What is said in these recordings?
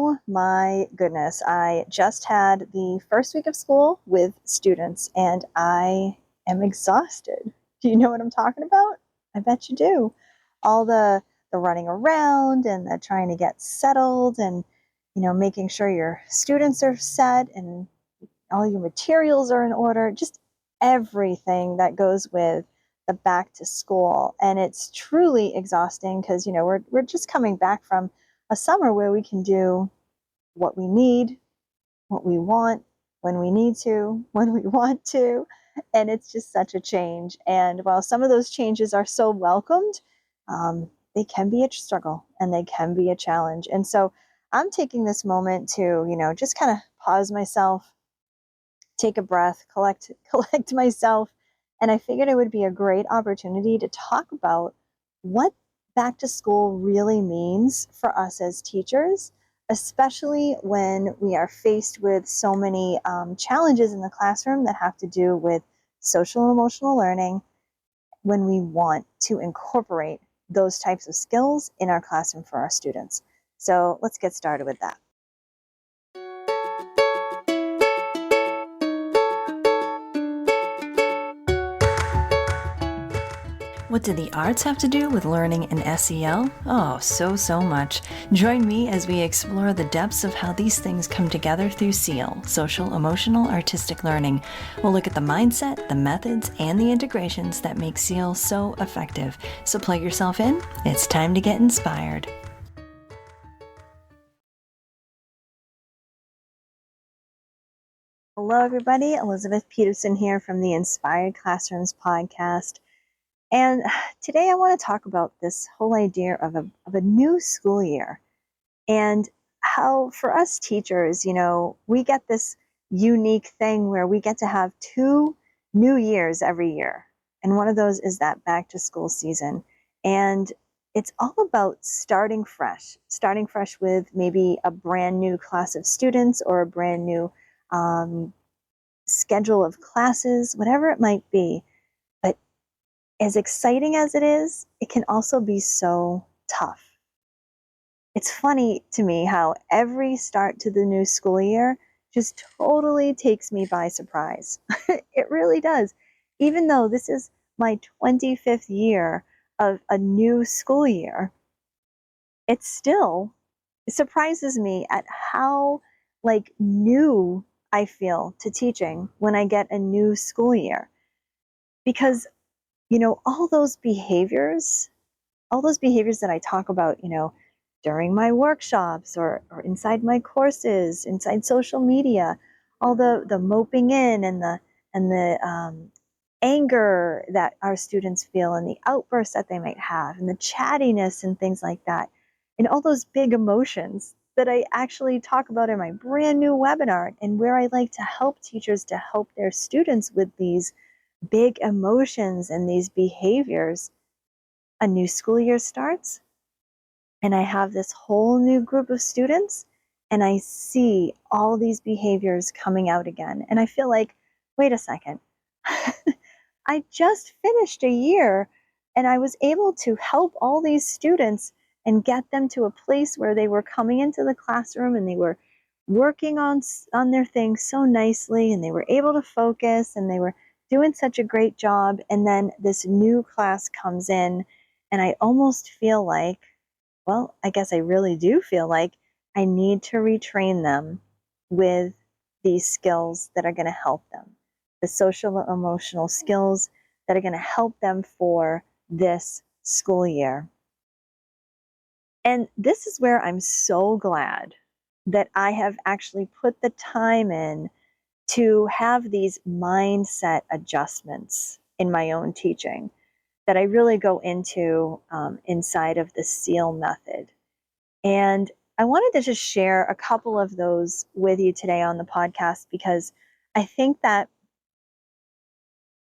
Oh my goodness. I just had the first week of school with students and I am exhausted. Do you know what I'm talking about? I bet you do. All the running around and the trying to get settled and making sure your students are set and all your materials are in order, just everything that goes with the back to school. And it's truly exhausting because we're just coming back from a summer where we can do what we need, what we want, when we need to, when we want to. And it's just such a change. And while some of those changes are so welcomed, they can be a struggle and they can be a challenge. And so I'm taking this moment to, just kind of pause myself, take a breath, collect myself. And I figured it would be a great opportunity to talk about what back to school really means for us as teachers, especially when we are faced with so many challenges in the classroom that have to do with social and emotional learning, when we want to incorporate those types of skills in our classroom for our students. So let's get started with that. What do the arts have to do with learning in SEL? Oh, so much. Join me as we explore the depths of how these things come together through SEAL, social, emotional, artistic learning. We'll look at the mindset, the methods, and the integrations that make SEAL so effective. So plug yourself in. It's time to get inspired. Hello, everybody. Elizabeth Peterson here from the Inspired Classrooms podcast. And today I want to talk about this whole idea of a new school year and how for us teachers, we get this unique thing where we get to have 2 new years every year. And one of those is that back to school season. And it's all about starting fresh with maybe a brand new class of students or a brand new schedule of classes, whatever it might be. But as exciting as it is, it can also be so tough. It's funny to me how every start to the new school year just totally takes me by surprise. It really does. Even though this is my 25th year of a new school year, it surprises me at how new I feel to teaching when I get a new school year. Because all those behaviors that I talk about, during my workshops or inside my courses, inside social media, all the moping in and the anger that our students feel and the outbursts that they might have and the chattiness and things like that, and all those big emotions that I actually talk about in my brand new webinar, and where I like to help teachers to help their students with these big emotions and these behaviors. A new school year starts, and I have this whole new group of students, and I see all these behaviors coming out again. And I feel like, wait a second, I just finished a year, and I was able to help all these students and get them to a place where they were coming into the classroom and they were working on their things so nicely, and they were able to focus, and they were doing such a great job. And then this new class comes in, and I almost feel like, well, I guess I really do feel like I need to retrain them with these skills that are going to help them, the social and emotional skills that are going to help them for this school year. And this is where I'm so glad that I have actually put the time in to have these mindset adjustments in my own teaching that I really go into inside of the SEAL method. And I wanted to just share a couple of those with you today on the podcast, because I think that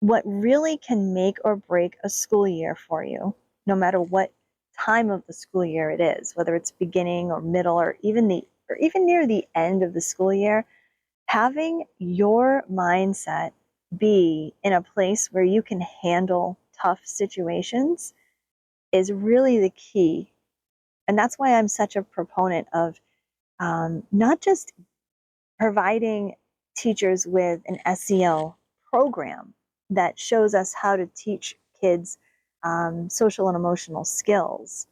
what really can make or break a school year for you, no matter what time of the school year it is, whether it's beginning or middle or even near the end of the school year, having your mindset be in a place where you can handle tough situations is really the key. And that's why I'm such a proponent of not just providing teachers with an SEL program that shows us how to teach kids social and emotional skills,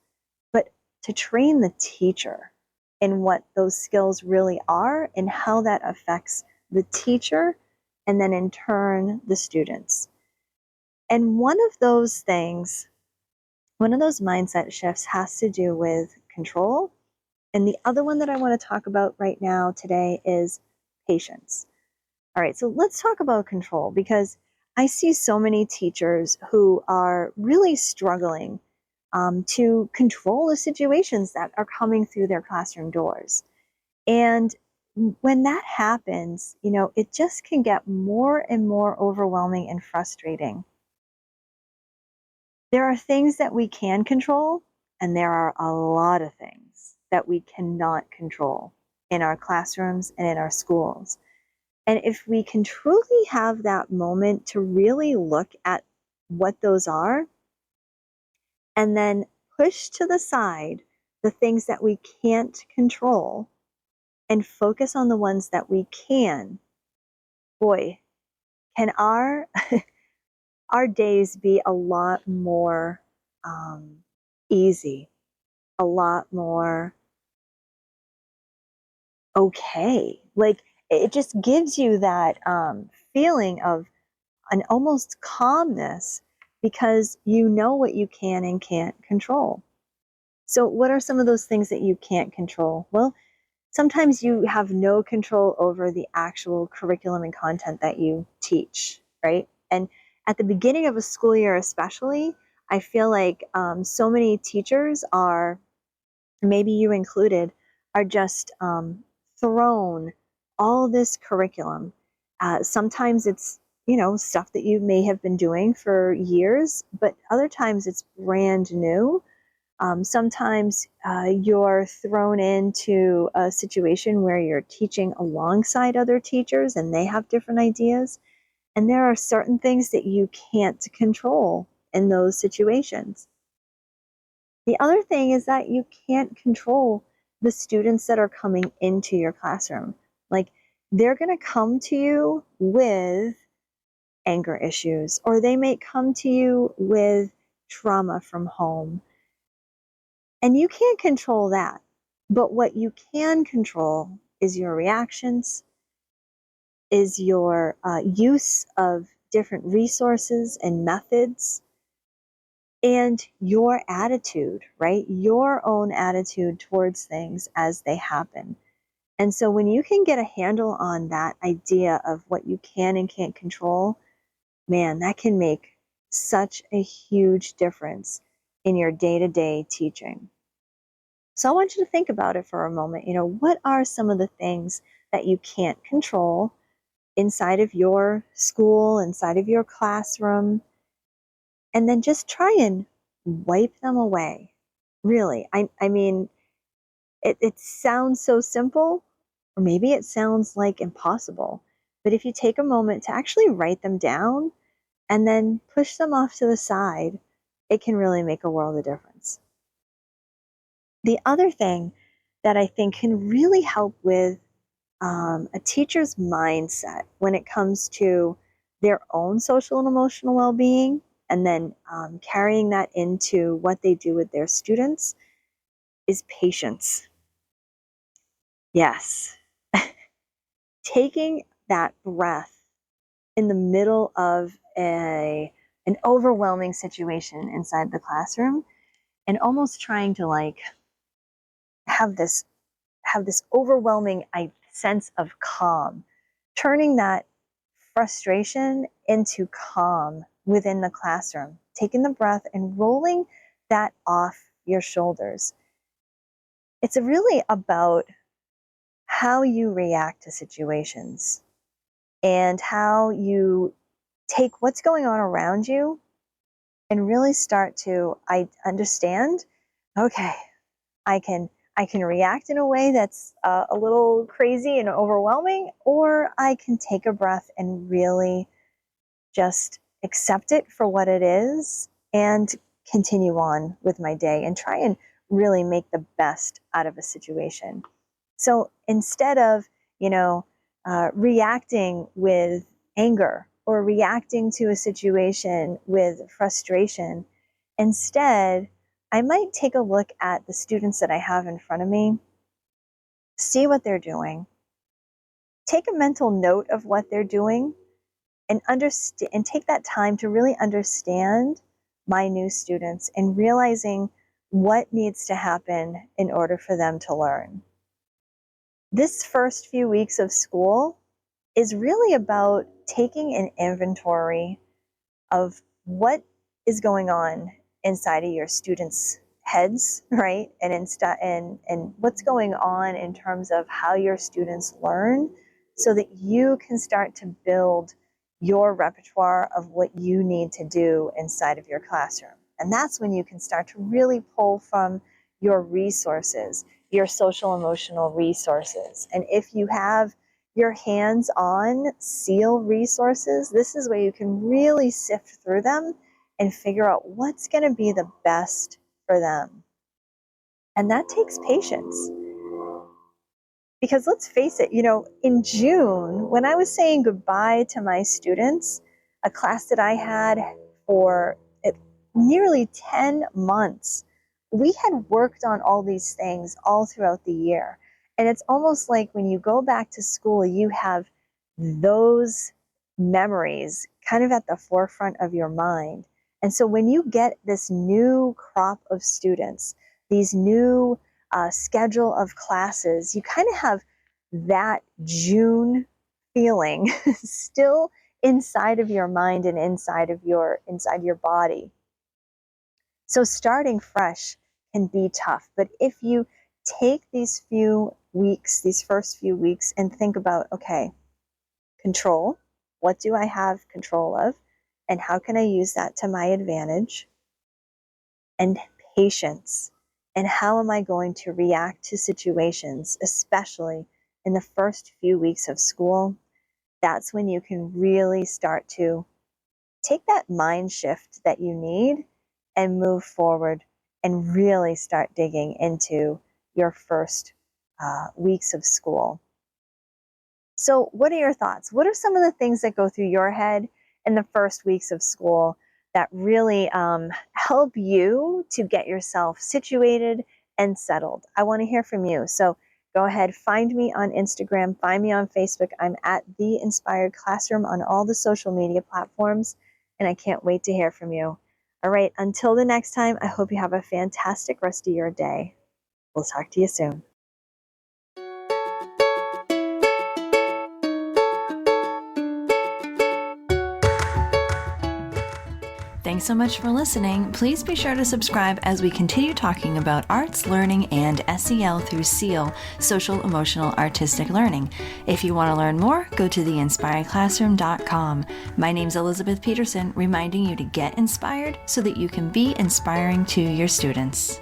but to train the teacher in what those skills really are and how that affects the teacher and then in turn the students. And one of those things, one of those mindset shifts has to do with control. And the other one that I want to talk about right now today is patience. All right, so let's talk about control because I see so many teachers who are really struggling to control the situations that are coming through their classroom doors. And when that happens, it just can get more and more overwhelming and frustrating. There are things that we can control, and there are a lot of things that we cannot control in our classrooms and in our schools. And if we can truly have that moment to really look at what those are and then push to the side the things that we can't control and focus on the ones that we can, boy, can our days be a lot more easy, a lot more okay. Like it just gives you that feeling of an almost calmness because you know what you can and can't control. So, what are some of those things that you can't control? Well, sometimes you have no control over the actual curriculum and content that you teach, right? And at the beginning of a school year, especially, I feel like so many teachers are, maybe you included, are just thrown all this curriculum. Sometimes it's, stuff that you may have been doing for years, but other times it's brand new. Sometimes you're thrown into a situation where you're teaching alongside other teachers and they have different ideas. And there are certain things that you can't control in those situations. The other thing is that you can't control the students that are coming into your classroom. Like they're going to come to you with anger issues, or they may come to you with trauma from home. And you can't control that. But what you can control is your reactions, is your use of different resources and methods, and your attitude, right? Your own attitude towards things as they happen. And so when you can get a handle on that idea of what you can and can't control, man, that can make such a huge difference in your day-to-day teaching. So I want you to think about it for a moment. What are some of the things that you can't control inside of your school, inside of your classroom? And then just try and wipe them away. Really. I mean, it sounds so simple, or maybe it sounds like impossible. But if you take a moment to actually write them down and then push them off to the side, it can really make a world of difference. The other thing that I think can really help with a teacher's mindset when it comes to their own social and emotional well-being, and then carrying that into what they do with their students, is patience. Yes. Taking that breath in the middle of an overwhelming situation inside the classroom and almost trying to have this overwhelming sense of calm, turning that frustration into calm within the classroom, taking the breath and rolling that off your shoulders. It's really about how you react to situations and how you take what's going on around you and really start to understand, okay, I can react in a way that's a little crazy and overwhelming, or I can take a breath and really just accept it for what it is and continue on with my day and try and really make the best out of a situation. So instead of, reacting with anger or reacting to a situation with frustration, instead, I might take a look at the students that I have in front of me, see what they're doing, take a mental note of what they're doing, and understand and take that time to really understand my new students and realizing what needs to happen in order for them to learn. This first few weeks of school is really about taking an inventory of what is going on inside of your students' heads, right? And what's going on in terms of how your students learn, so that you can start to build your repertoire of what you need to do inside of your classroom. And that's when you can start to really pull from your resources, your social emotional resources. And if you have your hands-on SEAL resources, this is where you can really sift through them and figure out what's going to be the best for them. And that takes patience. Because let's face it, in June, when I was saying goodbye to my students, a class that I had for nearly 10 months, we had worked on all these things all throughout the year. And it's almost like when you go back to school, you have those memories kind of at the forefront of your mind. And so when you get this new crop of students, these new schedule of classes, you kind of have that June feeling still inside of your mind and inside your body. So starting fresh can be tough, but if you take these first few weeks, and think about, okay, control, what do I have control of, and how can I use that to my advantage? And patience, and how am I going to react to situations, especially in the first few weeks of school? That's when you can really start to take that mind shift that you need and move forward and really start digging into your first weeks of school. So what are your thoughts? What are some of the things that go through your head in the first weeks of school that really help you to get yourself situated and settled? I want to hear from you. So go ahead, find me on Instagram, find me on Facebook. I'm at The Inspired Classroom on all the social media platforms, and I can't wait to hear from you. All right, until the next time, I hope you have a fantastic rest of your day. We'll talk to you soon. Thanks so much for listening. Please be sure to subscribe as we continue talking about arts, learning, and SEL through SEAL, social, emotional, artistic learning. If you want to learn more, go to theinspiredclassroom.com. My name's Elizabeth Peterson, reminding you to get inspired so that you can be inspiring to your students.